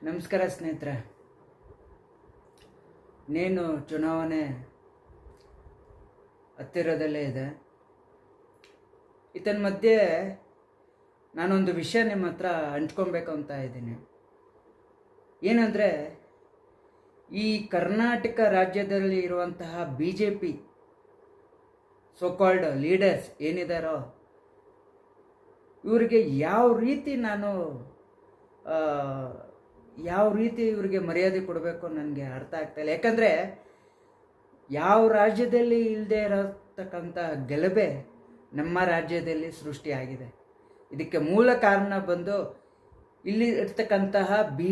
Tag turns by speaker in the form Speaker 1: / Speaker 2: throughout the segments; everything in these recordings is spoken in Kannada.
Speaker 1: ನಮಸ್ಕಾರ ಸ್ನೇಹಿತರೆ. ನೀನು ಚುನಾವಣೆ ಹತ್ತಿರದಲ್ಲೇ ಇದೆ. ಇದರ ಮಧ್ಯೆ ನಾನೊಂದು ವಿಷಯ ನಿಮ್ಮ ಹತ್ರ ಹಂಚ್ಕೊಬೇಕು ಅಂತ ಇದ್ದೀನಿ. ಏನಂದರೆ, ಈ ಕರ್ನಾಟಕ ರಾಜ್ಯದಲ್ಲಿ ಇರುವಂತಹ BJP ಸೋಕಾಲ್ಡ್ ಲೀಡರ್ಸ್ ಏನಿದಾರೋ ಇವರಿಗೆ ಯಾವ ರೀತಿ ಇವರಿಗೆ ಮರ್ಯಾದೆ ಕೊಡಬೇಕು ನನಗೆ ಅರ್ಥ ಆಗ್ತಾಯಿಲ್ಲ. ಯಾಕಂದರೆ ಯಾವ ರಾಜ್ಯದಲ್ಲಿ ಇಲ್ಲದೆ ಇರತಕ್ಕಂಥ ಗಲಭೆ ನಮ್ಮ ರಾಜ್ಯದಲ್ಲಿ ಸೃಷ್ಟಿಯಾಗಿದೆ. ಇದಕ್ಕೆ ಮೂಲ ಕಾರಣ ಬಂದು ಇಲ್ಲಿ ಇರ್ತಕ್ಕಂತಹ ಬಿ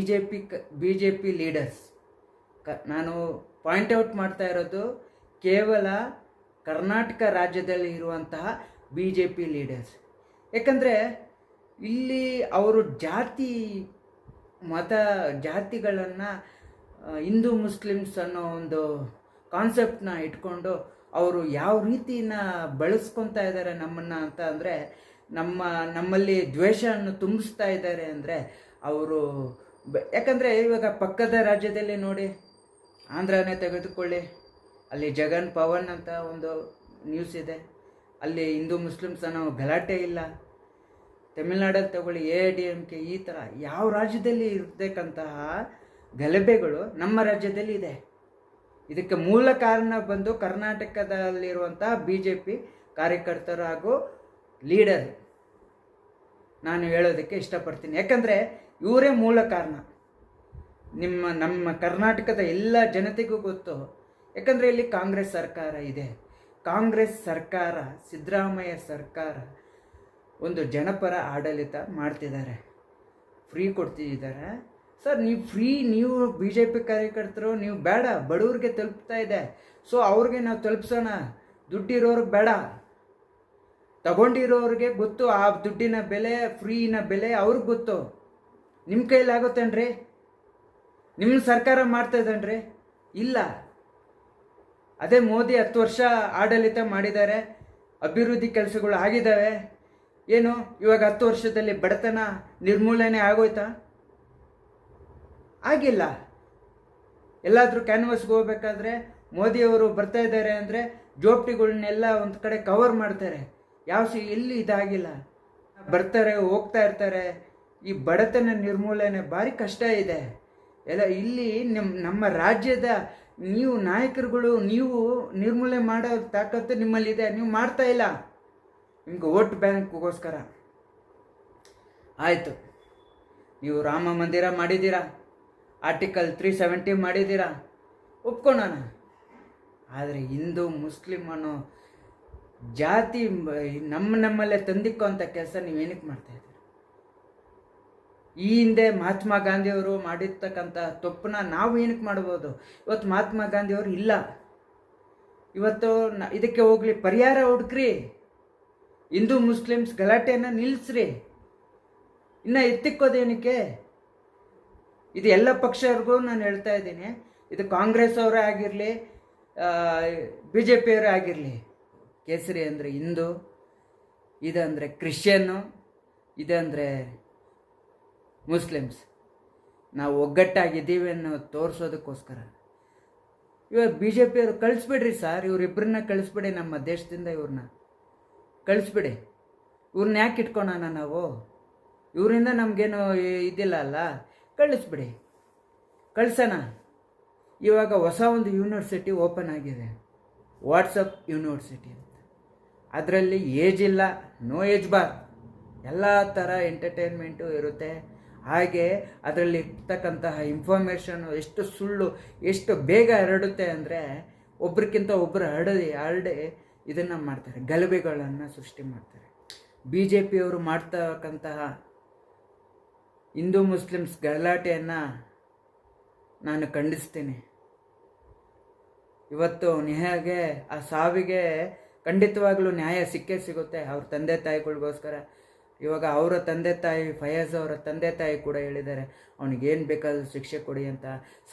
Speaker 1: ಜೆ ಪಿ ಲೀಡರ್ಸ್. ನಾನು ಪಾಯಿಂಟ್ಔಟ್ ಮಾಡ್ತಾ ಇರೋದು ಕೇವಲ ಕರ್ನಾಟಕ ರಾಜ್ಯದಲ್ಲಿ ಇರುವಂತಹ BJP ಲೀಡರ್ಸ್. ಯಾಕಂದರೆ ಇಲ್ಲಿ ಅವರು ಜಾತಿಗಳನ್ನು ಹಿಂದೂ ಮುಸ್ಲಿಮ್ಸ್ ಅನ್ನೋ ಒಂದು ಕಾನ್ಸೆಪ್ಟನ್ನ ಇಟ್ಕೊಂಡು ಅವರು ಯಾವ ರೀತಿನ ಬಳಸ್ಕೊತಾ ಇದ್ದಾರೆ ನಮ್ಮನ್ನು ಅಂತ ಅಂದರೆ, ನಮ್ಮಲ್ಲಿ ದ್ವೇಷವನ್ನು ತುಂಬಿಸ್ತಾ ಇದ್ದಾರೆ ಅಂದರೆ ಅವರು ಯಾಕಂದರೆ ಇವಾಗ ಪಕ್ಕದ ರಾಜ್ಯದಲ್ಲಿ ನೋಡಿ, ಆಂಧ್ರನೇ ತೆಗೆದುಕೊಳ್ಳಿ, ಅಲ್ಲಿ ಜಗನ್ ಪವನ್ ಅಂತ ಒಂದು ನ್ಯೂಸ್ ಇದೆ. ಅಲ್ಲಿ ಹಿಂದೂ ಮುಸ್ಲಿಮ್ಸ್ ಅನ್ನೋ ಗಲಾಟೆ ಇಲ್ಲ. ತಮಿಳ್ನಾಡಲ್ಲಿ ತಗೊಳ್ಳಿ, AIADMK, ಈ ಥರ ಯಾವ ರಾಜ್ಯದಲ್ಲಿ ಇರತಕ್ಕಂತಹ ಗಲಭೆಗಳು ನಮ್ಮ ರಾಜ್ಯದಲ್ಲಿ ಇದೆ. ಇದಕ್ಕೆ ಮೂಲ ಕಾರಣ ಬಂದು ಕರ್ನಾಟಕದಲ್ಲಿರುವಂತಹ BJP ಕಾರ್ಯಕರ್ತರು ಹಾಗೂ ಲೀಡರ್ ನಾನು ಹೇಳೋದಕ್ಕೆ ಇಷ್ಟಪಡ್ತೀನಿ. ಯಾಕಂದರೆ ಇವರೇ ಮೂಲ ಕಾರಣ. ನಮ್ಮ ಕರ್ನಾಟಕದ ಎಲ್ಲ ಜನತೆಗೂ ಗೊತ್ತು. ಯಾಕಂದರೆ ಇಲ್ಲಿ ಕಾಂಗ್ರೆಸ್ ಸರ್ಕಾರ ಇದೆ. ಕಾಂಗ್ರೆಸ್ ಸರ್ಕಾರ, ಸಿದ್ದರಾಮಯ್ಯ ಸರ್ಕಾರ ಒಂದು ಜನಪರ ಆಡಳಿತ ಮಾಡ್ತಿದ್ದಾರೆ, ಫ್ರೀ ಕೊಡ್ತಿದ್ದಾರೆ. ಸರ್, ನೀವು BJP ಕಾರ್ಯಕರ್ತರು, ನೀವು ಬೇಡ, ಬಡವ್ರಿಗೆ ತಲುಪ್ತಾ ಇದೆ, ಸೊ ಅವ್ರಿಗೆ ನಾವು ತಲುಪಿಸೋಣ. ದುಡ್ಡಿರೋರ್ಗೆ ಬೇಡ, ತಗೊಂಡಿರೋರಿಗೆ ಗೊತ್ತು ಆ ದುಡ್ಡಿನ ಬೆಲೆ, ಫ್ರೀನ ಬೆಲೆ ಅವ್ರಿಗೆ ಗೊತ್ತು. ನಿಮ್ಮ ಕೈಲಾಗುತ್ತೇನ್ರಿ? ನಿಮ್ಮ ಸರ್ಕಾರ ಮಾಡ್ತಾ ಇದ್ದಾನ್ರಿ? ಇಲ್ಲ. ಅದೇ ಮೋದಿ 10 ವರ್ಷ ಆಡಳಿತ ಮಾಡಿದ್ದಾರೆ, ಅಭಿವೃದ್ಧಿ ಕೆಲಸಗಳು ಆಗಿದ್ದಾವೆ. ಏನು ಇವಾಗ 10 ವರ್ಷದಲ್ಲಿ ಬಡತನ ನಿರ್ಮೂಲನೆ ಆಗೋಯ್ತಾ? ಆಗಿಲ್ಲ. ಎಲ್ಲಾದರೂ ಕ್ಯಾನ್ವಸ್ಗೆ ಹೋಗ್ಬೇಕಾದ್ರೆ ಮೋದಿಯವರು ಬರ್ತಾ ಇದ್ದಾರೆ ಅಂದರೆ ಜೋಪ್ಟಿಗಳನ್ನೆಲ್ಲ ಒಂದು ಕಡೆ ಕವರ್ ಮಾಡ್ತಾರೆ. ಎಲ್ಲಿ ಇದಾಗಿಲ್ಲ. ಬರ್ತಾರೆ, ಹೋಗ್ತಾ ಇರ್ತಾರೆ. ಈ ಬಡತನ ನಿರ್ಮೂಲನೆ ಭಾರಿ ಕಷ್ಟ ಇದೆ. ಎಲ್ಲ ಇಲ್ಲಿ ನಮ್ಮ ರಾಜ್ಯದ ನೀವು ನಾಯಕರುಗಳು, ನೀವು ನಿರ್ಮೂಲನೆ ಮಾಡೋ ತಾಕತ್ತು ನಿಮ್ಮಲ್ಲಿದೆ, ನೀವು ಮಾಡ್ತಾ ಇಲ್ಲ. ನಿಮ್ಗೆ ವೋಟ್ ಬ್ಯಾಂಕ್ಗೋಸ್ಕರ ಆಯಿತು. ನೀವು ರಾಮ ಮಂದಿರ ಮಾಡಿದ್ದೀರಾ, ಆರ್ಟಿಕಲ್ 370 ಮಾಡಿದ್ದೀರಾ, ಒಪ್ಕೊಳ್ಳೋಣ. ಆದರೆ ಹಿಂದೂ ಮುಸ್ಲಿಂ ಅನ್ನೋ ಜಾತಿ ನಮ್ಮಲ್ಲೇ ತಂದಿಕ್ಕೋ ಅಂಥ ಕೆಲಸ ನೀವೇನಕ್ಕೆ ಮಾಡ್ತಾಯಿದ್ದೀರ? ಈ ಹಿಂದೆ ಮಹಾತ್ಮ ಗಾಂಧಿಯವರು ಮಾಡಿರ್ತಕ್ಕಂಥ ತಪ್ಪನ್ನ ನಾವು ಏನಕ್ಕೆ ಮಾಡ್ಬೋದು? ಇವತ್ತು ಮಹಾತ್ಮ ಗಾಂಧಿಯವರು ಇಲ್ಲ. ಇವತ್ತು ಇದಕ್ಕೆ ಹೋಗ್ಲಿ, ಪರಿಹಾರ ಹುಡುಕ್ರಿ. ಹಿಂದೂ ಮುಸ್ಲಿಮ್ಸ್ ಗಲಾಟೆಯನ್ನು ನಿಲ್ಲಿಸ್ರಿ. ಇನ್ನು ಎತ್ತಿಕ್ಕೋದೇನಕ್ಕೆ? ಇದು ಎಲ್ಲ ಪಕ್ಷವ್ರಿಗೂ ನಾನು ಹೇಳ್ತಾ ಇದ್ದೀನಿ. ಇದು ಕಾಂಗ್ರೆಸ್ ಅವರೇ ಆಗಿರಲಿ, BJP ಅವರೇ ಆಗಿರಲಿ. ಕೇಸರಿ ಅಂದರೆ ಹಿಂದೂ, ಇದಂದರೆ ಕ್ರಿಶ್ಚಿಯನ್ನು, ಇದಂದರೆ ಮುಸ್ಲಿಮ್ಸ್. ನಾವು ಒಗ್ಗಟ್ಟಾಗಿದ್ದೀವಿ ಅನ್ನೋ ತೋರಿಸೋದಕ್ಕೋಸ್ಕರ ಇವಾಗ BJP ಅವರು ಕಳಿಸ್ಬಿಡ್ರಿ ಸರ್. ಇವರಿಬ್ಬರನ್ನ ಕಳಿಸ್ಬಿಡಿ, ನಮ್ಮ ದೇಶದಿಂದ ಇವ್ರನ್ನ ಕಳಿಸ್ಬಿಡಿ. ಇವ್ರನ್ನ ಯಾಕೆ ಇಟ್ಕೊಳೋಣ ನಾವು? ಇವರಿಂದ ನಮಗೇನು ಇದಿಲ್ಲ ಅಲ್ಲ, ಕಳಿಸ್ಬಿಡಿ, ಕಳ್ಸೋಣ. ಇವಾಗ ಹೊಸ ಒಂದು ಯೂನಿವರ್ಸಿಟಿ ಓಪನ್ ಆಗಿದೆ, ವಾಟ್ಸಪ್ ಯೂನಿವರ್ಸಿಟಿ ಅಂತ. ಅದರಲ್ಲಿ ಏಜ್ ಇಲ್ಲ, ನೋ ಏಜ್ ಬಾರ್, ಎಲ್ಲ ಥರ ಎಂಟರ್ಟೈನ್ಮೆಂಟು ಇರುತ್ತೆ. ಹಾಗೆ ಅದರಲ್ಲಿ ಇರ್ತಕ್ಕಂತಹ ಇನ್ಫಾರ್ಮೇಷನು ಎಷ್ಟು ಸುಳ್ಳು, ಎಷ್ಟು ಬೇಗ ಹರಡುತ್ತೆ ಅಂದರೆ ಒಬ್ರಿಗಿಂತ ಒಬ್ಬರು ಹರಡಿ ಇದನ್ನು ಮಾಡ್ತಾರೆ, ಗಲಭೆಗಳನ್ನು ಸೃಷ್ಟಿ ಮಾಡ್ತಾರೆ. BJP ಅವರು ಮಾಡ್ತಕ್ಕಂತಹ ಹಿಂದೂ ಮುಸ್ಲಿಮ್ಸ್ ಗಲಾಟೆಯನ್ನು ನಾನು ಖಂಡಿಸ್ತೀನಿ. ಇವತ್ತು ನ್ಯಾಯಗೆ, ಆ ಸಾವಿಗೆ ಖಂಡಿತವಾಗ್ಲೂ ನ್ಯಾಯ ಸಿಕ್ಕೇ ಸಿಗುತ್ತೆ ಅವ್ರ ತಂದೆ ತಾಯಿಗಳಿಗೋಸ್ಕರ. ಇವಾಗ ಅವರ ತಂದೆ ತಾಯಿ, ಫಯಾಜ್ ಅವರ ತಂದೆ ತಾಯಿ ಕೂಡ ಹೇಳಿದ್ದಾರೆ ಅವನಿಗೇನು ಬೇಕಾದರೂ ಶಿಕ್ಷೆ ಕೊಡಿ ಅಂತ.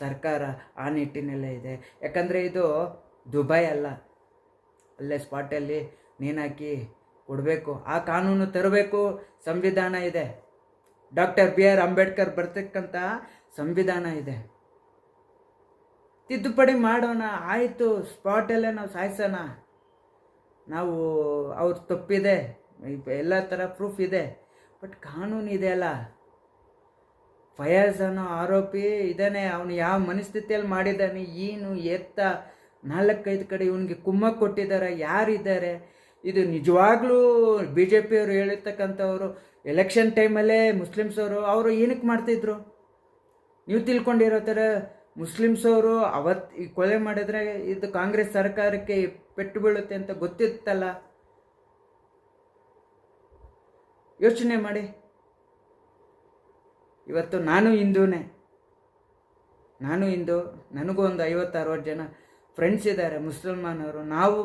Speaker 1: ಸರ್ಕಾರ ಆ ನಿಟ್ಟಿನಲ್ಲೇ ಇದೆ. ಯಾಕಂದರೆ ಇದು ದುಬೈ ಅಲ್ಲ, ಅಲ್ಲೇ ಸ್ಪಾಟಲ್ಲಿ ನೇಣಾಕಿ ಕೊಡಬೇಕು. ಆ ಕಾನೂನು ತರಬೇಕು, ಸಂವಿಧಾನ ಇದೆ. ಡಾಕ್ಟರ್ BR ಅಂಬೇಡ್ಕರ್ ಬರ್ತಕ್ಕಂಥ ಸಂವಿಧಾನ ಇದೆ, ತಿದ್ದುಪಡಿ ಮಾಡೋಣ, ಆಯಿತು, ಸ್ಪಾಟಲ್ಲೇ ನಾವು ಸಾಯಿಸೋಣ. ನಾವು ಅವ್ರ ತಪ್ಪಿದೆ, ಎಲ್ಲ ಥರ ಪ್ರೂಫ್ ಇದೆ, ಬಟ್ ಕಾನೂನು ಇದೆ ಅಲ್ಲ. ಫಯಾಜ್ ಅನ್ನೋ ಆರೋಪಿ ಇದ್ದಾನೆ, ಅವನು ಯಾವ ಮನಸ್ಥಿತಿಯಲ್ಲಿ ಮಾಡಿದ್ದಾನೆ, ಏನು ಎತ್ತ 4-5 ಕಡೆ ಇವನಿಗೆ ಕುಮ್ಮ ಕೊಟ್ಟಿದ್ದಾರೆ, ಯಾರಿದ್ದಾರೆ? ಇದು ನಿಜವಾಗ್ಲೂ ಬಿ ಜೆ ಪಿಯವರು ಹೇಳಿರ್ತಕ್ಕಂಥವ್ರು ಎಲೆಕ್ಷನ್ ಟೈಮಲ್ಲೇ ಅವರು ಏನಕ್ಕೆ ಮಾಡ್ತಿದ್ರು? ನೀವು ತಿಳ್ಕೊಂಡಿರೋ ಥರ ಮುಸ್ಲಿಮ್ಸವರು ಈ ಕೊಲೆ ಮಾಡಿದ್ರೆ ಇದು ಕಾಂಗ್ರೆಸ್ ಸರ್ಕಾರಕ್ಕೆ ಪೆಟ್ಟು ಬೀಳುತ್ತೆ ಅಂತ ಗೊತ್ತಿತ್ತಲ್ಲ. ಯೋಚನೆ ಮಾಡಿ. ಇವತ್ತು ನಾನು ಹಿಂದೂನೇ, ನನಗೂ ಒಂದು 50-60 ಜನ ಫ್ರೆಂಡ್ಸ್ ಇದ್ದಾರೆ ಮುಸಲ್ಮಾನವರು. ನಾವು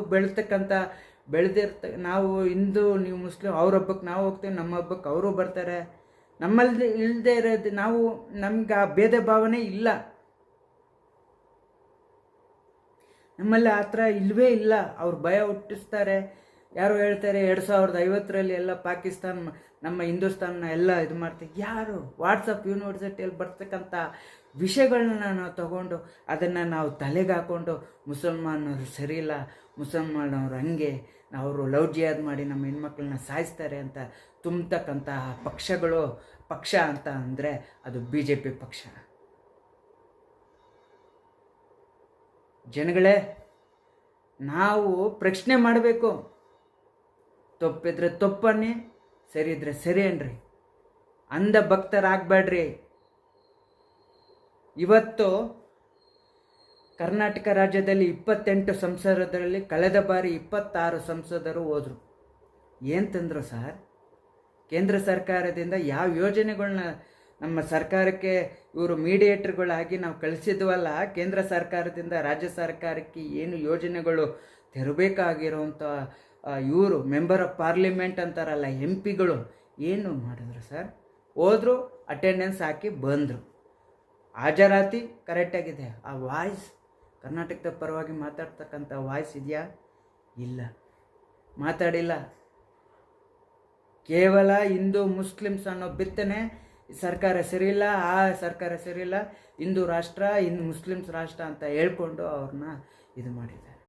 Speaker 1: ನಾವು ಹಿಂದೂ, ನೀವು ಮುಸ್ಲಿಂ, ಅವ್ರ ಹಬ್ಬಕ್ಕೆ ನಾವು ಹೋಗ್ತೀವಿ, ನಮ್ಮ ಹಬ್ಬಕ್ಕೆ ಅವರು ಬರ್ತಾರೆ. ನಮ್ಮಲ್ಲಿ ಇಲ್ಲದೆ ಇರೋದು ನಮ್ಗೆ ಆ ಭೇದ ಭಾವನೆ ಇಲ್ಲ, ನಮ್ಮಲ್ಲಿ ಆ ಥರ ಇಲ್ಲವೇ ಇಲ್ಲ. ಅವ್ರು ಭಯ ಹುಟ್ಟಿಸ್ತಾರೆ. ಯಾರು ಹೇಳ್ತಾರೆ 2050ರಲ್ಲಿ ಎಲ್ಲ ಪಾಕಿಸ್ತಾನ ನಮ್ಮ ಹಿಂದೂಸ್ತಾನ ಎಲ್ಲ ಇದು ಮಾಡ್ತೀವಿ. ಯಾರು? ವಾಟ್ಸಪ್ ಯೂನಿವರ್ಸಿಟಿಯಲ್ಲಿ ಬರ್ತಕ್ಕಂಥ ವಿಷಯಗಳನ್ನ ನಾವು ತಗೊಂಡು ಅದನ್ನು ನಾವು ತಲೆಗೆ ಹಾಕ್ಕೊಂಡು ಮುಸಲ್ಮಾನರು ಸರಿಯಿಲ್ಲ, ಮುಸಲ್ಮಾನವ್ರು ಹಂಗೆ, ಅವರು ಲವ್ ಜಿಹಾದ್ ಮಾಡಿ ನಮ್ಮ ಹೆಣ್ಮಕ್ಳನ್ನ ಸಾಯಿಸ್ತಾರೆ ಅಂತ ತುಂಬತಕ್ಕಂತಹ ಪಕ್ಷ ಅಂತ ಅಂದರೆ ಅದು ಬಿ ಜೆ ಪಿ ಪಕ್ಷ. ಜನಗಳೇ, ನಾವು ಪ್ರಶ್ನೆ ಮಾಡಬೇಕು. ತಪ್ಪಿದ್ರೆ ತಪ್ಪನ್ನಿ, ಸರಿ ಇದ್ರೆ ಸರಿ ಅನ್ರಿ, ಅಂಧ ಭಕ್ತರಾಗಬೇಡ್ರಿ. ಇವತ್ತು ಕರ್ನಾಟಕ ರಾಜ್ಯದಲ್ಲಿ 28 ಸಂಸದರಲ್ಲಿ ಕಳೆದ ಬಾರಿ 26 ಸಂಸದರು ಹೋದರು. ಏನು ತಂದರು ಸರ್? ಕೇಂದ್ರ ಸರ್ಕಾರದಿಂದ ಯಾವ ಯೋಜನೆಗಳನ್ನ ನಮ್ಮ ಸರ್ಕಾರಕ್ಕೆ ಇವರು ಮೀಡಿಯೇಟರ್ಗಳಾಗಿ ನಾವು ಕಳಿಸಿದ್ವಲ್ಲ, ಕೇಂದ್ರ ಸರ್ಕಾರದಿಂದ ರಾಜ್ಯ ಸರ್ಕಾರಕ್ಕೆ ಏನು ಯೋಜನೆಗಳು ತೆರಬೇಕಾಗಿರೋಂಥ ಇವರು ಮೆಂಬರ್ ಆಫ್ ಪಾರ್ಲಿಮೆಂಟ್ ಅಂತಾರಲ್ಲ, MP ಗಳು ಏನು ಮಾಡಿದ್ರು ಸರ್? ಹೋದ್ರು, ಅಟೆಂಡೆನ್ಸ್ ಹಾಕಿ ಬಂದರು, ಹಾಜರಾತಿ ಕರೆಕ್ಟಾಗಿದೆ. ಆ ವಾಯ್ಸ್, ಕರ್ನಾಟಕದ ಪರವಾಗಿ ಮಾತಾಡ್ತಕ್ಕಂಥ ವಾಯ್ಸ್ ಇದೆಯಾ? ಇಲ್ಲ, ಮಾತಾಡಿಲ್ಲ. ಕೇವಲ ಹಿಂದೂ ಮುಸ್ಲಿಮ್ಸ್ ಅನ್ನೋ ಬಿತ್ತನೆ, ಸರ್ಕಾರ ಸರಿಯಿಲ್ಲ, ಆ ಸರ್ಕಾರ ಸರಿಯಿಲ್ಲ, ಹಿಂದೂ ರಾಷ್ಟ್ರ, ಮುಸ್ಲಿಮ್ಸ್ ರಾಷ್ಟ್ರ ಅಂತ ಹೇಳ್ಕೊಂಡು ಅವ್ರನ್ನ ಇದು ಮಾಡಿದ್ದಾರೆ.